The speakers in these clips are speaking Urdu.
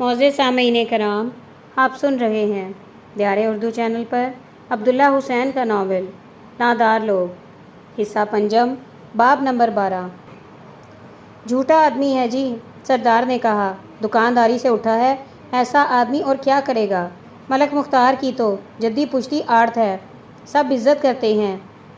معزز سامعین کرام، آپ سن رہے ہیں دیار اردو چینل پر عبداللہ حسین کا ناول نادار لوگ، حصہ پنجم، باب نمبر 12۔ جھوٹا آدمی ہے جی، سردار نے کہا۔ دکانداری سے اٹھا ہے، ایسا آدمی اور کیا کرے گا؟ ملک مختار کی تو جدی پشتی آڑت ہے، سب عزت کرتے ہیں۔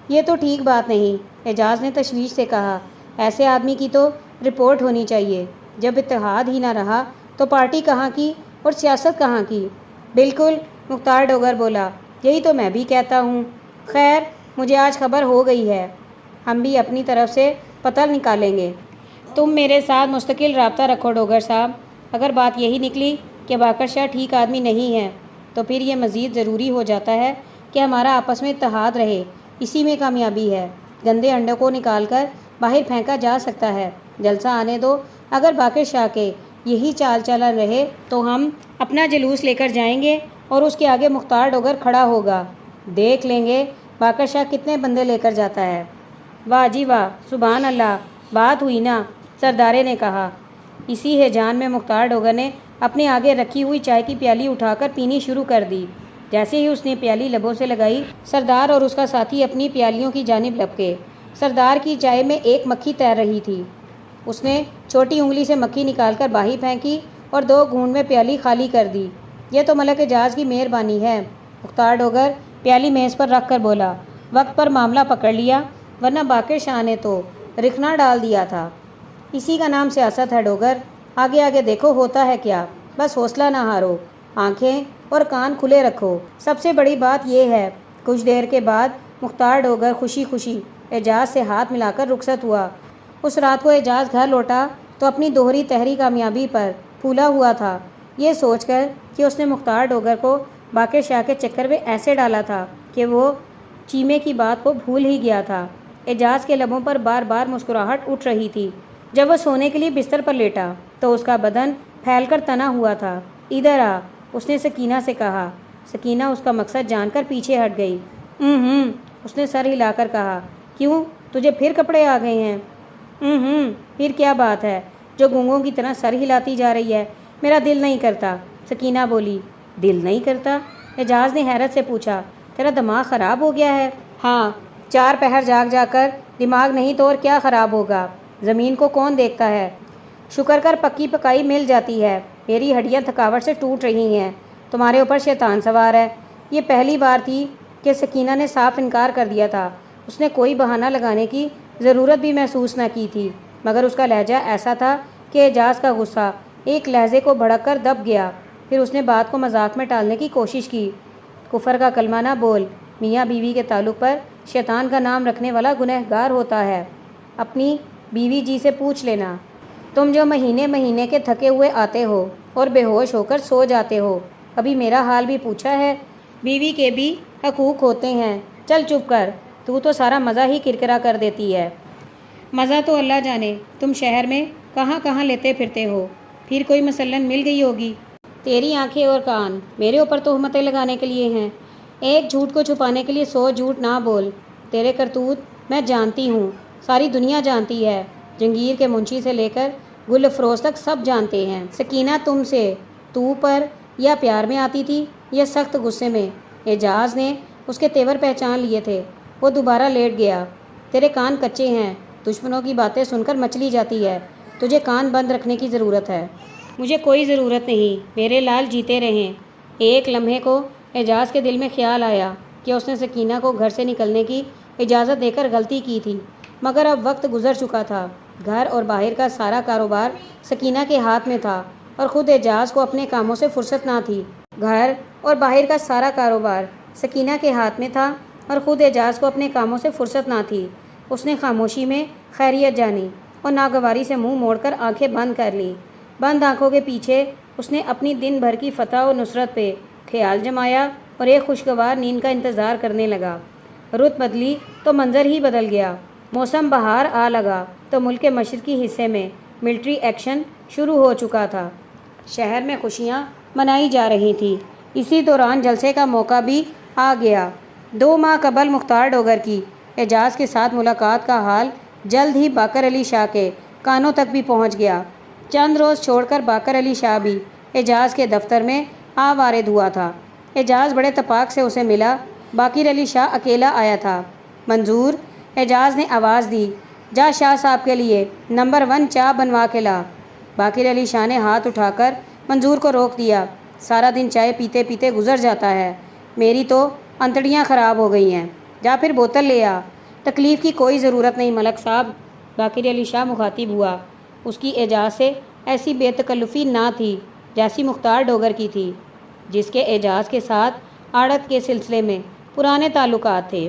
یہ تو ٹھیک بات نہیں، اعجاز نے تشویش سے کہا۔ ایسے آدمی کی تو رپورٹ ہونی چاہیے۔ جب اتحاد ہی نہ رہا تو پارٹی کہاں کی اور سیاست کہاں کی؟ بالکل، مختار ڈوگر بولا، یہی تو میں بھی کہتا ہوں۔ خیر، مجھے آج خبر ہو گئی ہے، ہم بھی اپنی طرف سے پتہ نکالیں گے۔ تم میرے ساتھ مستقل رابطہ رکھو ڈوگر صاحب۔ اگر بات یہی نکلی کہ باقر شاہ ٹھیک آدمی نہیں ہے تو پھر یہ مزید ضروری ہو جاتا ہے کہ ہمارا آپس میں اتحاد رہے، اسی میں کامیابی ہے۔ گندے انڈوں کو نکال کر باہر پھینکا جا سکتا ہے، جلسہ آنے دو۔ اگر باقر شاہ کے یہی چال چلن رہے تو ہم اپنا جلوس لے کر جائیں گے اور اس کے آگے مختار ڈوگر کھڑا ہوگا، دیکھ لیں گے باقر شاہ کتنے بندے لے کر جاتا ہے۔ واہ جی واہ، سبحان اللہ، بات ہوئی نا، سردارے نے کہا۔ اسی ہیجان میں مختار ڈوگر نے اپنے آگے رکھی ہوئی چائے کی پیالی اٹھا کر پینی شروع کر دی۔ جیسے ہی اس نے پیالی لبوں سے لگائی، سردار اور اس کا ساتھی اپنی پیالیوں کی جانب لپکے۔ سردار کی چائے میں ایک مکھی تیر رہی تھی۔ اس نے چھوٹی انگلی سے مکھی نکال کر باہر پھینکی اور 2 گھونٹ میں پیالی خالی کر دی۔ یہ تو ملک اعجاز کی مہربانی ہے، مختار ڈوگر پیالی میز پر رکھ کر بولا۔ وقت پر معاملہ پکڑ لیا، ورنہ باقر شاہ نے تو رکھنا ڈال دیا تھا۔ اسی کا نام سیاست ہے ڈوگر، آگے آگے دیکھو ہوتا ہے کیا، بس حوصلہ نہ ہارو، آنکھیں اور کان کھلے رکھو۔ سب سے بڑی بات یہ ہے۔ کچھ دیر کے بعد مختار ڈوگر خوشی خوشی اعجاز سے ہاتھ ملا کر رخصت ہوا۔ اس رات کو اعجاز گھر لوٹا تو اپنی دوہری تحری کامیابی پر پھولا ہوا تھا، یہ سوچ کر کہ اس نے مختار ڈوگر کو باقر شاہ کے چکر میں ایسے ڈالا تھا کہ وہ چیمے کی بات کو بھول ہی گیا تھا۔ اعجاز کے لبوں پر بار بار مسکراہٹ اٹھ رہی تھی۔ جب وہ سونے کے لیے بستر پر لیٹا تو اس کا بدن پھیل کر تنا ہوا تھا۔ ادھر آ، اس نے سکینہ سے کہا۔ سکینہ اس کا مقصد جان کر پیچھے ہٹ گئی۔ اس نے سر ہلا کر کہا۔ کیوں، تجھے پھر کپڑے آ گئے ہیں؟ پھر کیا بات ہے جو گونگوں کی طرح سر ہلاتی جا رہی ہے؟ میرا دل نہیں کرتا، سکینہ بولی۔ دل نہیں کرتا؟ اعجاز نے حیرت سے پوچھا۔ تیرا دماغ خراب ہو گیا ہے؟ ہاں، 4 پہر جاگ جا کر دماغ نہیں تو اور کیا خراب ہوگا؟ زمین کو کون دیکھتا ہے؟ شکر کر پکی پکائی مل جاتی ہے۔ میری ہڈیاں تھکاوٹ سے ٹوٹ رہی ہیں، تمہارے اوپر شیطان سوار ہے۔ یہ پہلی بار تھی کہ سکینہ نے صاف انکار کر دیا تھا۔ اس نے کوئی بہانہ لگانے کی ضرورت بھی محسوس نہ کی تھی، مگر اس کا لہجہ ایسا تھا کہ اعجاز کا غصہ ایک لہجے کو بھڑک کر دب گیا۔ پھر اس نے بات کو مذاق میں ٹالنے کی کوشش کی۔ کفر کا کلمہ نہ بول، میاں بیوی کے تعلق پر شیطان کا نام رکھنے والا گنہگار ہوتا ہے۔ اپنی بیوی جی سے پوچھ لینا۔ تم جو مہینے مہینے کے تھکے ہوئے آتے ہو اور بے ہوش ہو کر سو جاتے ہو، کبھی میرا حال بھی پوچھا ہے؟ بیوی کے بھی حقوق ہوتے ہیں۔ چل چپ کر، تو سارا مزہ ہی کرکرا کر دیتی ہے۔ مزہ تو اللہ جانے تم شہر میں کہاں کہاں لیتے پھرتے ہو، پھر کوئی مسلن مل گئی ہوگی۔ تیری آنکھیں اور کان میرے اوپر تہمتیں لگانے کے لیے ہیں۔ ایک جھوٹ کو چھپانے کے لیے 100 جھوٹ نہ بول۔ تیرے کرتوت میں جانتی ہوں، ساری دنیا جانتی ہے، جنگیر کے منشی سے لے کر گل افروز تک سب جانتے ہیں۔ سکینہ تم سے تو پر یا پیار میں آتی تھی یا سخت غصے میں؟ اعجاز نے اس کے تیور پہچان لیے تھے۔ وہ دوبارہ لیٹ گیا۔ تیرے کان کچے ہیں، دشمنوں کی باتیں سن کر مچلی جاتی ہے، تجھے کان بند رکھنے کی ضرورت ہے۔ مجھے کوئی ضرورت نہیں، میرے لال جیتے رہیں۔ ایک لمحے کو اعجاز کے دل میں خیال آیا کہ اس نے سکینہ کو گھر سے نکلنے کی اجازت دے کر غلطی کی تھی، مگر اب وقت گزر چکا تھا۔ گھر اور باہر کا سارا کاروبار سکینہ کے ہاتھ میں تھا اور خود اعجاز کو اپنے کاموں سے فرصت نہ تھی۔ گھر اور باہر کا سارا کاروبار سکینہ کے ہاتھ میں تھا اور خود اعجاز کو اپنے کاموں سے فرصت نہ تھی۔ اس نے خاموشی میں خیریت جانی اور ناگواری سے منہ موڑ کر آنکھیں بند کر لیں۔ بند آنکھوں کے پیچھے اس نے اپنی دن بھر کی فتح و نصرت پہ خیال جمایا اور ایک خوشگوار نیند کا انتظار کرنے لگا۔ رت بدلی تو منظر ہی بدل گیا۔ موسم بہار آ لگا تو ملک کے مشرقی حصے میں ملٹری ایکشن شروع ہو چکا تھا۔ شہر میں خوشیاں منائی جا رہی تھیں۔ اسی دوران جلسے کا موقع بھی آ گیا۔ 2 ماہ قبل مختار ڈوگر کی اعجاز کے ساتھ ملاقات کا حال جلد ہی باقر علی شاہ کے کانوں تک بھی پہنچ گیا۔ چند روز چھوڑ کر باقر علی شاہ بھی اعجاز کے دفتر میں وارد ہوا تھا۔ اعجاز بڑے اتفاق سے اسے ملا۔ باقر علی شاہ اکیلا آیا تھا۔ منظور، اعجاز نے آواز دی، جا شاہ صاحب کے لیے نمبر 1 چائے بنوا کے لا۔ باقر علی شاہ نے ہاتھ اٹھا کر منظور کو روک دیا۔ سارا دن چائے پیتے پیتے گزر جاتا ہے، میری تو انتڑیاں خراب ہو گئی ہیں، جا پھر بوتل لے آ۔ تکلیف کی کوئی ضرورت نہیں ملک صاحب، باقر علی شاہ مخاطب ہوا۔ اس کی اعجاز سے ایسی بے تکلفی نہ تھی جیسی مختار ڈوگر کی تھی، جس کے اعجاز کے ساتھ آڑت کے سلسلے میں پرانے تعلقات تھے۔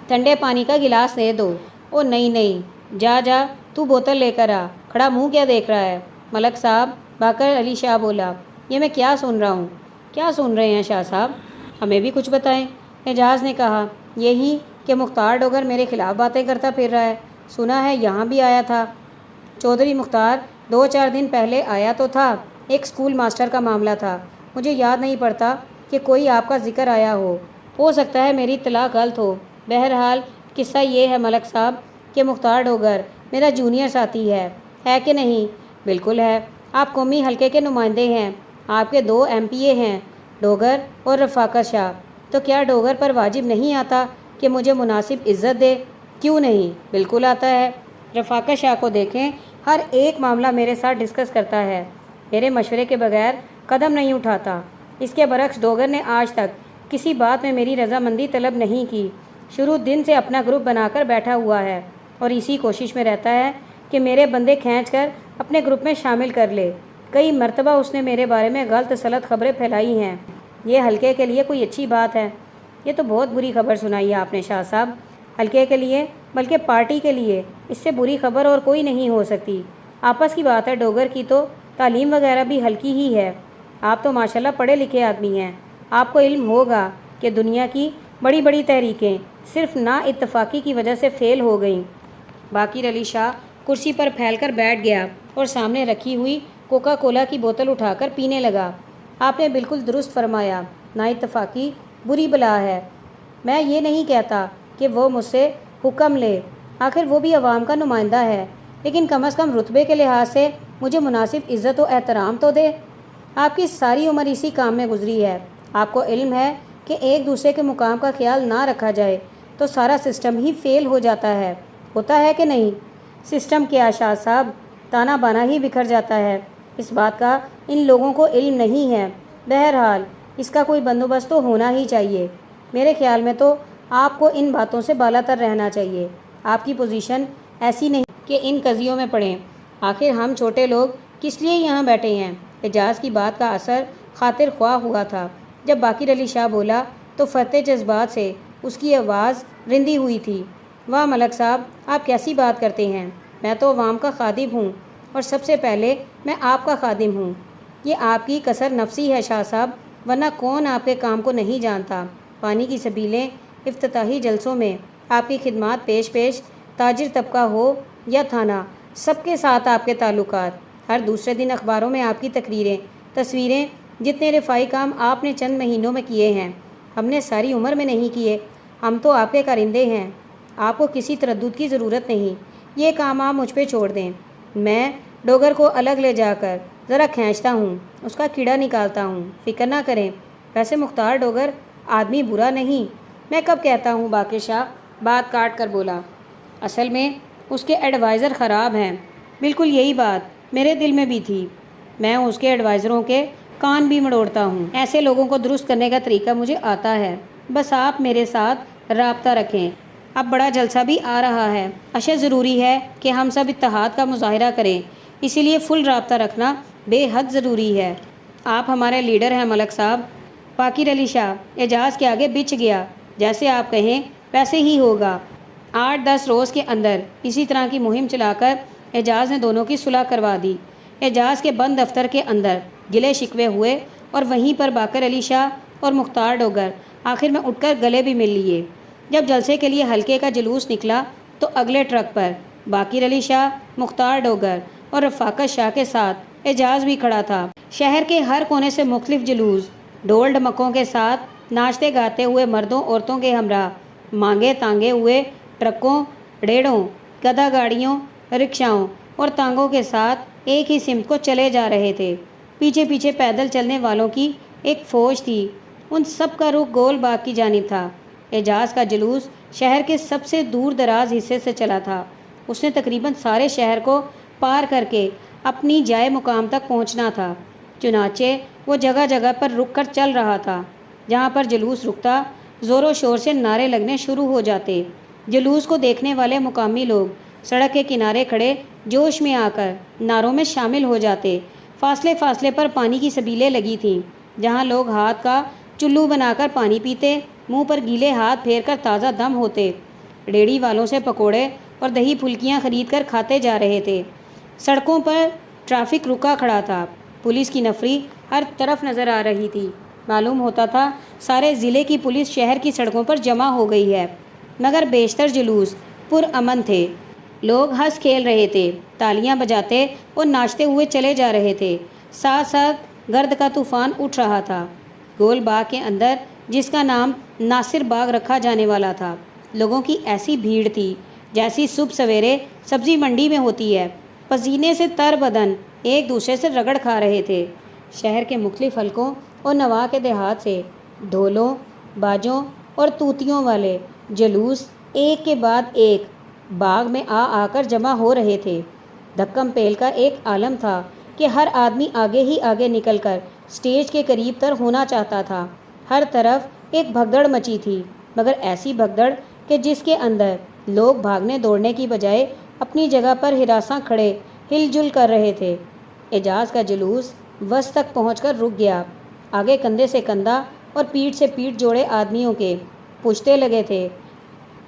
ٹھنڈے پانی کا گلاس دے دو۔ او نہیں، جا جا تو بوتل لے کر آ، کھڑا منہ کیا دیکھ رہا ہے؟ ملک صاحب، باقر علی شاہ بولا، یہ میں کیا سن رہا ہوں؟ کیا سن رہے ہیں شاہ صاحب؟ ہمیں بھی کچھ بتائیں۔ اعجاز نے کہا، یہی کہ مختار ڈوگر میرے خلاف باتیں کرتا پھر رہا ہے، سنا ہے یہاں بھی آیا تھا۔ چودھری مختار 2-4 دن پہلے آیا تو تھا، ایک اسکول ماسٹر کا معاملہ تھا، مجھے یاد نہیں پڑتا کہ کوئی آپ کا ذکر آیا ہو سکتا ہے میری اطلاع غلط ہو۔ بہرحال قصہ یہ ہے ملک صاحب کہ مختار ڈوگر میرا جونیئر ساتھی ہے کہ نہیں؟ بالکل ہے، آپ قومی حلقے کے نمائندے ہیں، آپ کے 2 MPA ہیں، ڈوگر اور رفاقت شاہ، تو کیا ڈوگر پر واجب نہیں آتا کہ مجھے مناسب عزت دے؟ کیوں نہیں، بالکل آتا ہے۔ رفاقت شاہ کو دیکھیں، ہر ایک معاملہ میرے ساتھ ڈسکس کرتا ہے، میرے مشورے کے بغیر قدم نہیں اٹھاتا۔ اس کے برعکس ڈوگر نے آج تک کسی بات میں میری رضامندی طلب نہیں کی، شروع دن سے اپنا گروپ بنا کر بیٹھا ہوا ہے اور اسی کوشش میں رہتا ہے کہ میرے بندے کھینچ کر اپنے گروپ میں شامل کر لے۔ کئی مرتبہ اس نے میرے بارے میں غلط سلط خبریں پھیلائی ہیں، یہ حلقے کے لیے کوئی اچھی بات ہے؟ یہ تو بہت بری خبر سنائی ہے آپ نے شاہ صاحب، حلقے کے لیے بلکہ پارٹی کے لیے اس سے بری خبر اور کوئی نہیں ہو سکتی۔ آپس کی بات ہے، ڈوگر کی تو تعلیم وغیرہ بھی ہلکی ہی ہے، آپ تو ماشاءاللہ پڑھے لکھے آدمی ہیں، آپ کو علم ہوگا کہ دنیا کی بڑی بڑی تحریکیں صرف نا اتفاقی کی وجہ سے فیل ہو گئیں۔ باقر علی شاہ کرسی پر پھیل کر بیٹھ گیا اور سامنے رکھی ہوئی کوکا کولا کی بوتل اٹھا کر پینے لگا۔ آپ نے بالکل درست فرمایا، نا اتفاقی بری بلا ہے۔ میں یہ نہیں کہتا کہ وہ مجھ سے حکم لے، آخر وہ بھی عوام کا نمائندہ ہے، لیکن کم از کم رتبے کے لحاظ سے مجھے مناسب عزت و احترام تو دے۔ آپ کی ساری عمر اسی کام میں گزری ہے، آپ کو علم ہے کہ ایک دوسرے کے مقام کا خیال نہ رکھا جائے تو سارا سسٹم ہی فیل ہو جاتا ہے، ہوتا ہے کہ نہیں؟ سسٹم کیا شاہ صاحب، تانا بانا ہی بکھر جاتا ہے، اس بات کا ان لوگوں کو علم نہیں ہے۔ بہرحال اس کا کوئی بندوبست تو ہونا ہی چاہیے۔ میرے خیال میں تو آپ کو ان باتوں سے بالا تر رہنا چاہیے، آپ کی پوزیشن ایسی نہیں کہ ان قضیوں میں پڑیں۔ آخر ہم چھوٹے لوگ کس لیے یہاں بیٹھے ہیں؟ اعجاز کی بات کا اثر خاطر خواہ ہوا تھا۔ جب باقر علی شاہ بولا تو فتح جذبات سے اس کی آواز رندی ہوئی تھی۔ واہ ملک صاحب، آپ کیسی بات کرتے ہیں، میں تو عوام کا خادم ہوں اور سب سے پہلے میں آپ کا خادم ہوں۔ یہ آپ کی کثر نفسی ہے شاہ صاحب، ورنہ کون آپ کے کام کو نہیں جانتا۔ پانی کی سبیلیں افتتاحی جلسوں میں آپ کی خدمات پیش تاجر طبقہ ہو یا تھانہ، سب کے ساتھ آپ کے تعلقات، ہر دوسرے دن اخباروں میں آپ کی تقریریں، تصویریں، جتنے رفائی کام آپ نے چند مہینوں میں کیے ہیں ہم نے ساری عمر میں نہیں کیے۔ ہم تو آپ کے کارندے ہیں، آپ کو کسی تردد کی ضرورت نہیں، یہ کام آپ مجھ پہ چھوڑ دیں۔ میں ڈوگر کو الگ لے جا کر ذرا کھینچتا ہوں، اس کا کیڑا نکالتا ہوں، فکر نہ کریں۔ ویسے مختار ڈوگر آدمی برا نہیں، میں کب کہتا ہوں، باقر شاہ بات کاٹ کر بولا، اصل میں اس کے ایڈوائزر خراب ہیں۔ بالکل یہی بات میرے دل میں بھی تھی، میں اس کے ایڈوائزروں کے کان بھی مڑوڑتا ہوں، ایسے لوگوں کو درست کرنے کا طریقہ مجھے آتا ہے، بس آپ میرے ساتھ رابطہ رکھیں۔ اب بڑا جلسہ بھی آ رہا ہے، اشد ضروری ہے کہ ہم سب اتحاد کا مظاہرہ کریں، اسی لیے فل رابطہ رکھنا بے حد ضروری ہے۔ آپ ہمارے لیڈر ہیں ملک صاحب۔ باقر علی شاہ اعجاز کے آگے بچ گیا، جیسے آپ کہیں ویسے ہی ہوگا۔ 8-10 روز کے اندر اسی طرح کی مہم چلا کر اعجاز نے دونوں کی صلح کروا دی۔ اعجاز کے بند دفتر کے اندر گلے شکوے ہوئے اور وہیں پر باقر علی شاہ اور مختار ڈوگر آخر میں اٹھ کر گلے بھی مل لیے۔ جب جلسے کے لیے حلقے کا جلوس نکلا تو اگلے ٹرک پر باقر علی شاہ، مختار ڈوگر اور رفاقت شاہ کے ساتھ اعجاز بھی کھڑا تھا۔ شہر کے ہر کونے سے مختلف جلوس ڈھول ڈھمکوں کے ساتھ ناچتے گاتے ہوئے مردوں عورتوں کے ہمراہ مانگے تانگے ہوئے ٹرکوں، ریڑوں، گدھا گاڑیوں، رکشاؤں اور تانگوں کے ساتھ ایک ہی سمت کو چلے جا رہے تھے۔ پیچھے پیچھے پیدل چلنے والوں کی ایک فوج تھی۔ ان سب کا رخ گول باغ کی جانب تھا۔ اعجاز کا جلوس شہر کے سب سے دور دراز حصے سے چلا تھا۔ اس نے تقریباً سارے شہر کو پار کر کے اپنی جائے مقام تک پہنچنا تھا۔ چنانچہ وہ جگہ جگہ پر رک کر چل رہا تھا۔ جہاں پر جلوس رکتا، زور و شور سے نعرے لگنے شروع ہو جاتے۔ جلوس کو دیکھنے والے مقامی لوگ سڑک کے کنارے کھڑے جوش میں آ کر نعروں میں شامل ہو جاتے۔ فاصلے فاصلے پر پانی کی سبیلیں لگی تھیں، جہاں لوگ ہاتھ کا چلو بنا کر پانی پیتے، منہ پر گیلے ہاتھ پھیر کر تازہ دم ہوتے۔ ریڑھی والوں سے پکوڑے اور دہی پھلکیاں خرید کر کھاتے جا رہے تھے۔ سڑکوں پر ٹریفک رکا کھڑا تھا۔ پولیس کی نفری ہر طرف نظر آ رہی تھی۔ معلوم ہوتا تھا سارے ضلع کی پولیس شہر کی سڑکوں پر جمع ہو گئی ہے، مگر بیشتر جلوس پرامن تھے۔ لوگ ہنس کھیل رہے تھے، تالیاں بجاتے اور ناچتے ہوئے چلے جا رہے تھے۔ ساتھ ساتھ گرد کا طوفان اٹھ رہا تھا۔ گول باغ کے اندر، جس کا نام ناصر باغ رکھا جانے والا تھا، لوگوں کی ایسی بھیڑ تھی جیسی صبح سویرے سبزی منڈی میں ہوتی ہے۔ پسینے سے تر بدن ایک دوسرے سے رگڑ کھا رہے تھے۔ شہر کے مختلف حلقوں اور نواح کے دیہات سے ڈھولوں، باجوں اور توتیوں والے جلوس ایک کے بعد ایک باغ میں آ کر جمع ہو رہے تھے۔ دھکم پیل کا ایک عالم تھا کہ ہر آدمی آگے ہی آگے نکل کر سٹیج کے قریب تر ہونا چاہتا تھا۔ ہر طرف ایک بھگدڑ مچی تھی، مگر ایسی بھگدڑ کہ جس کے اندر لوگ بھاگنے دوڑنے کی بجائے اپنی جگہ پر ہراساں کھڑے ہل جل کر رہے تھے۔ اعجاز کا جلوس وسط تک پہنچ کر رک گیا۔ آگے کندھے سے کندھا اور پیٹھ سے پیٹھ جوڑے آدمیوں کے پوچھتے لگے تھے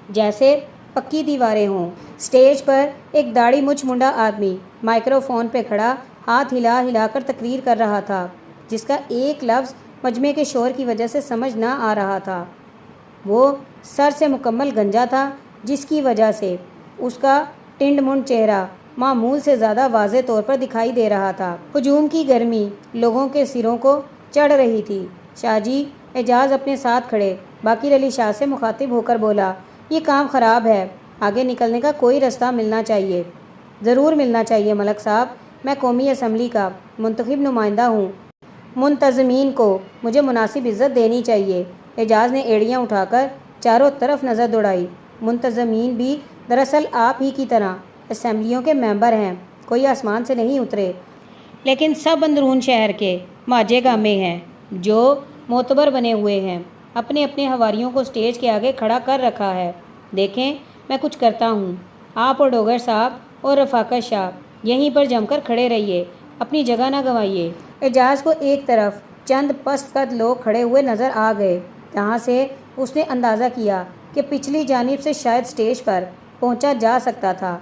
جیسے پکی دیواریں ہوں۔ سٹیج پر ایک داڑھی مچھ منڈا آدمی مائکرو فون پہ کھڑا ہاتھ ہلا ہلا کر تقریر کر رہا تھا، جس کا ایک لفظ مجمع کے شور کی وجہ سے سمجھ نہ آ رہا تھا۔ وہ سر سے مکمل گنجا تھا، جس کی وجہ سے اس کا ٹنڈ منڈ چہرہ معمول سے زیادہ واضح طور پر دکھائی دے رہا تھا۔ ہجوم کی گرمی لوگوں کے سروں کو چڑھ رہی تھی۔ شاہ جی، اعجاز اپنے ساتھ کھڑے باقر علی شاہ سے مخاطب ہو کر بولا، یہ کام خراب ہے، آگے نکلنے کا کوئی رستہ ملنا چاہیے۔ ضرور ملنا چاہیے ملک صاحب، میں قومی اسمبلی کا منتخب نمائندہ ہوں، منتظمین کو مجھے مناسب عزت دینی چاہیے۔ اعجاز نے ایڑیاں اٹھا کر چاروں طرف نظر دوڑائی۔ منتظمین بھی دراصل آپ ہی کی طرح اسمبلیوں کے ممبر ہیں، کوئی آسمان سے نہیں اترے، لیکن سب اندرون شہر کے ماجے گامے ہیں جو معتبر بنے ہوئے ہیں۔ اپنے اپنے حواریوں کو سٹیج کے آگے کھڑا کر رکھا ہے۔ دیکھیں میں کچھ کرتا ہوں، آپ اور ڈوگر صاحب اور رفاقت شاہ یہیں پر جم کر کھڑے رہیے، اپنی جگہ نہ گنوائیے۔ اعجاز کو ایک طرف چند پست قد لوگ کھڑے ہوئے نظر آ گئے، جہاں سے اس نے اندازہ کیا کہ پچھلی جانب سے شاید سٹیج پر پہنچا جا سکتا تھا۔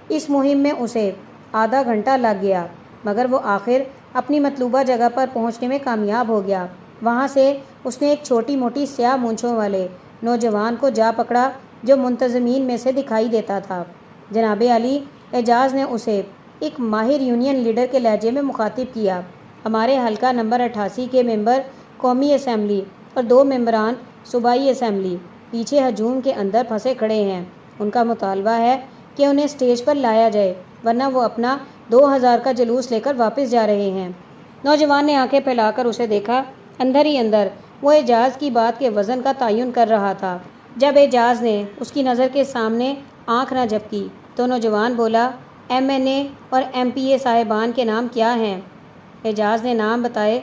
اس مہم میں اسے آدھا گھنٹہ لگ گیا، مگر وہ آخر اپنی مطلوبہ جگہ پر پہنچنے میں کامیاب ہو گیا۔ وہاں سے اس نے ایک چھوٹی موٹی سیاہ مونچھوں والے نوجوان کو جا پکڑا جو منتظمین میں سے دکھائی دیتا تھا۔ جناب علی، اعجاز نے اسے ایک ماہر یونین لیڈر کے لہجے میں مخاطب کیا، ہمارے حلقہ نمبر 88 کے ممبر قومی اسمبلی اور 2 ممبران صوبائی اسمبلی پیچھے ہجوم کے اندر پھنسے کھڑے ہیں۔ ان کا مطالبہ ہے کہ انہیں سٹیج پر لایا جائے، ورنہ وہ اپنا 2000 کا جلوس لے کر واپس جا رہے ہیں۔ نوجوان نے آنکھیں پھیلا کر اسے دیکھا۔ اندر ہی اندر وہ اعجاز کی بات کے وزن کا تعین کر رہا تھا۔ جب اعجاز نے اس کی نظر کے سامنے آنکھ نہ جھپکی تو نوجوان بولا، MNA اور MPA صاحبان کے نام کیا ہیں؟ اعجاز نے نام بتائے۔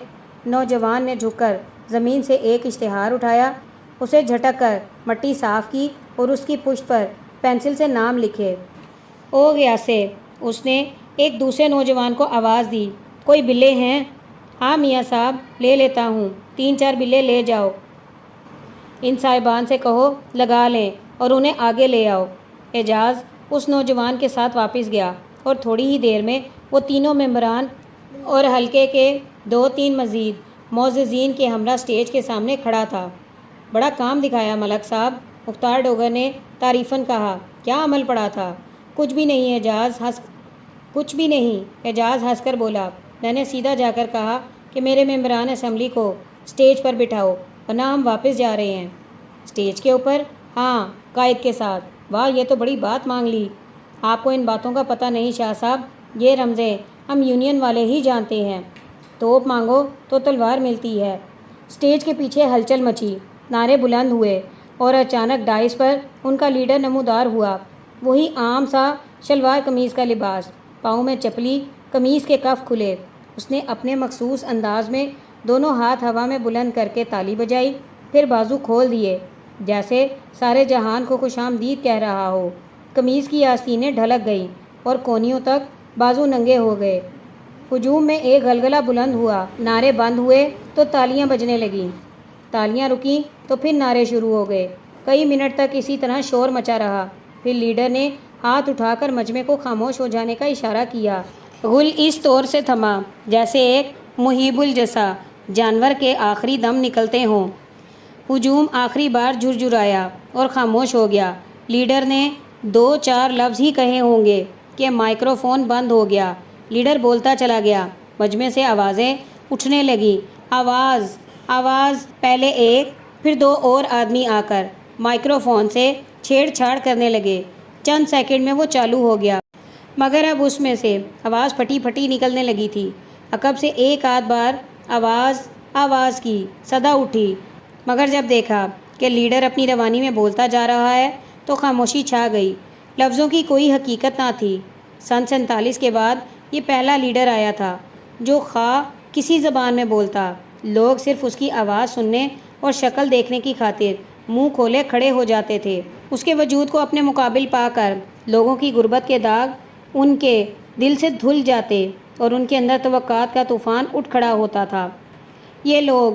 نوجوان نے جھک کر زمین سے ایک اشتہار اٹھایا، اسے جھٹک کر مٹی صاف کی اور اس کی پشت پر پینسل سے نام لکھے۔ او غیاسے، اس نے ایک دوسرے نوجوان کو آواز دی، کوئی بلے ہیں؟ ہاں میاں صاحب، لے لیتا ہوں، 3-4 بلے لے جاؤ۔ ان صاحبان سے کہو لگا لیں اور انہیں آگے لے آؤ۔ اعجاز اس نوجوان کے ساتھ واپس گیا اور تھوڑی ہی دیر میں وہ تینوں ممبران اور حلقے کے 2-3 مزید معززین کے ہمراہ سٹیج کے سامنے کھڑا تھا۔ بڑا کام دکھایا ملک صاحب، مختار ڈوگر نے تعریفاً کہا۔ کیا عمل پڑا تھا؟ کچھ بھی نہیں اعجاز ہنس کر بولا، میں نے سیدھا جا کر کہا کہ میرے ممبران اسمبلی کو سٹیج پر بٹھاؤ ورنہ ہم واپس جا رہے ہیں۔ سٹیج کے اوپر؟ ہاں، قائد کے ساتھ۔ واہ، یہ تو بڑی بات مانگ لی۔ آپ کو ان باتوں کا پتہ نہیں شاہ صاحب، یہ رمزیں ہم یونین والے ہی جانتے ہیں۔ توپ مانگو تو تلوار ملتی ہے۔ اسٹیج کے پیچھے ہلچل مچی، نعرے بلند ہوئے اور اچانک ڈائس پر ان کا لیڈر نمودار ہوا۔ وہی عام سا شلوار قمیض کا لباس، پاؤں میں چپلی، قمیض کے کف کھلے۔ اس نے اپنے مخصوص انداز میں دونوں ہاتھ ہوا میں بلند کر کے تالی بجائی، پھر بازو کھول دیے جیسے سارے جہان کو خوش آمدید کہہ رہا ہو۔ قمیض کی آستینیں ڈھلک گئیں اور کونیوں تک بازو ننگے ہو گئے۔ ہجوم میں ایک غلغلہ بلند ہوا، نعرے بند ہوئے تو تالیاں بجنے لگیں، تالیاں رکیں تو پھر نعرے شروع ہو گئے۔ کئی منٹ تک اسی طرح شور مچا رہا، پھر لیڈر نے ہاتھ اٹھا کر مجمع کو خاموش ہو جانے کا اشارہ کیا۔ غل اس طور سے تھما جیسے ایک مہیب الجثہ جانور کے آخری دم نکلتے ہوں۔ ہجوم آخری بار جھرجھرایا اور خاموش ہو گیا۔ لیڈر نے 2-4 لفظ ہی کہے ہوں گے کہ مائکرو فون بند ہو گیا۔ لیڈر بولتا چلا گیا، مجمع سے آوازیں اٹھنے لگیں، آواز آواز۔ پہلے ایک پھر 2 اور آدمی آ کر مائکرو فون سے چھیڑ چھاڑ کرنے لگے۔ چند سیکنڈ میں وہ چالو ہو گیا، مگر اب اس میں سے آواز پھٹی پھٹی نکلنے لگی تھی۔ عقب سے ایک آدھ بار آواز آواز کی صدا اٹھی، مگر جب دیکھا کہ لیڈر اپنی روانی میں بولتا جا رہا ہے تو خاموشی چھا گئی۔ لفظوں کی کوئی حقیقت نہ تھی۔ سن 47 کے بعد یہ پہلا لیڈر آیا تھا جو خواہ کسی زبان میں بولتا، لوگ صرف اس کی آواز سننے اور شکل دیکھنے کی خاطر منہ کھولے کھڑے ہو جاتے تھے۔ اس کے وجود کو اپنے مقابل پا کر لوگوں کی غربت کے داغ ان کے دل سے دھل جاتے اور ان کے اندر توقعات کا طوفان اٹھ کھڑا ہوتا تھا۔ یہ لوگ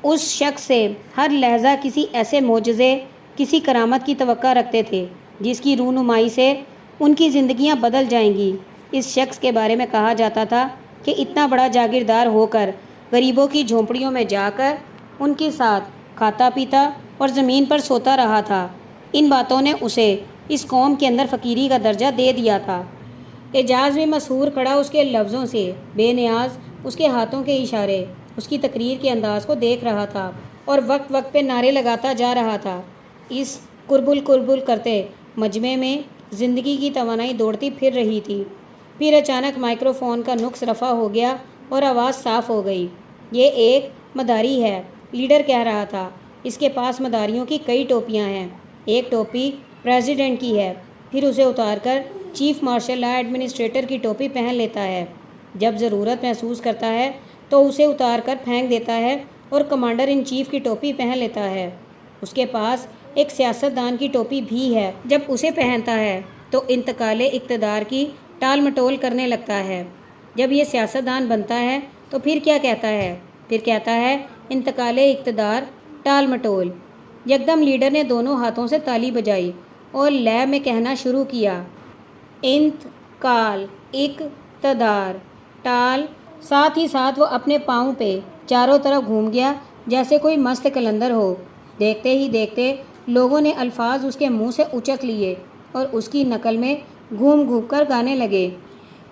اس شخص سے ہر لحظہ کسی ایسے معجزے، کسی کرامت کی توقع رکھتے تھے جس کی رونمائی سے ان کی زندگیاں بدل جائیں گی۔ اس شخص کے بارے میں کہا جاتا تھا کہ اتنا بڑا جاگیردار ہو کر غریبوں کی جھونپڑیوں میں جا کر ان کے ساتھ کھاتا پیتا اور زمین پر سوتا رہا تھا۔ ان باتوں نے اسے اس قوم کے اندر فقیری کا درجہ دے دیا تھا۔ اعجاز میں مسحور کھڑا اس کے لفظوں سے، بے نیاز اس کے ہاتھوں کے اشارے، اس کی تقریر کے انداز کو دیکھ رہا تھا اور وقت وقت پہ نعرے لگاتا جا رہا تھا۔ اس کربل کربل کرتے مجمع میں زندگی کی توانائی دوڑتی پھر رہی تھی۔ پھر اچانک مائکرو فون کا نقص رفع ہو گیا اور آواز صاف ہو گئی۔ یہ ایک مداری ہے، لیڈر کہہ رہا تھا۔ اس کے پاس مداریوں کی کئی ٹوپیاں ہیں۔ ایک ٹوپی پریزیڈنٹ کی ہے، پھر اسے اتار کر چیف مارشل لا ایڈمنسٹریٹر کی ٹوپی پہن لیتا ہے۔ جب ضرورت محسوس کرتا ہے تو اسے اتار کر پھینک دیتا ہے اور کمانڈر ان چیف کی ٹوپی پہن لیتا ہے۔ اس کے پاس ایک سیاستدان کی ٹوپی بھی ہے۔ جب اسے پہنتا ہے تو انتقال اقتدار کی ٹال مٹول کرنے لگتا ہے۔ جب یہ سیاستدان بنتا ہے تو پھر کیا کہتا ہے؟ پھر کہتا ہے انتقال اقتدار ٹال مٹول۔ یکدم لیڈر نے دونوں ہاتھوں سے تالی بجائی اور لے میں کہنا شروع کیا، انتقال اقتدار ٹال۔ ساتھ ہی ساتھ وہ اپنے پاؤں پہ چاروں طرف گھوم گیا جیسے کوئی مست قلندر ہو۔ دیکھتے ہی دیکھتے لوگوں نے الفاظ اس کے منہ سے اچک لیے اور اس کی نقل میں گھوم گھوم کر گانے لگے،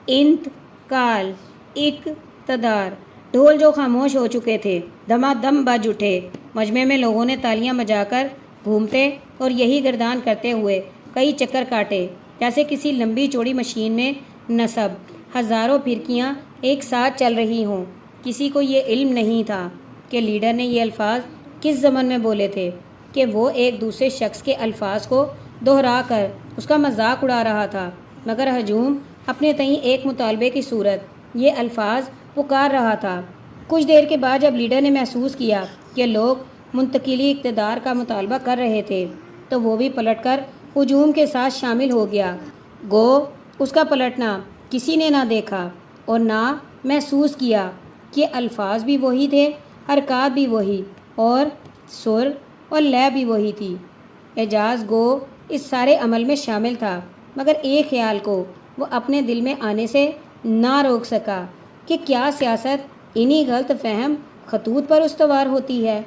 انتقال اقتدار۔ ڈھول جو خاموش ہو چکے تھے دما دم بج اٹھے۔ مجمع میں لوگوں نے تالیاں بجا کر گھومتے اور یہی گردان کرتے ہوئے کئی چکر کاٹے جیسے کسی لمبی چوڑی مشین میں نصب ہزاروں پھرکیاں ایک ساتھ چل رہی ہوں۔ کسی کو یہ علم نہیں تھا کہ لیڈر نے یہ الفاظ کس زمن میں بولے تھے، کہ وہ ایک دوسرے شخص کے الفاظ کو دہرا کر اس کا مذاق اڑا رہا تھا، مگر ہجوم اپنے تئیں ایک مطالبے کی صورت یہ الفاظ پکار رہا تھا۔ کچھ دیر کے بعد جب لیڈر نے محسوس کیا کہ لوگ منتقلی اقتدار کا مطالبہ کر رہے تھے تو وہ بھی پلٹ کر ہجوم کے ساتھ شامل ہو گیا۔ گو اس کا پلٹنا کسی نے نہ دیکھا اور نہ محسوس کیا کہ الفاظ بھی وہی تھے، حرکات بھی وہی اور سر اور لے بھی وہی تھی۔ اعجاز گو اس سارے عمل میں شامل تھا، مگر ایک خیال کو وہ اپنے دل میں آنے سے نہ روک سکا کہ کیا سیاست انہی غلط فہم خطوط پر استوار ہوتی ہے؟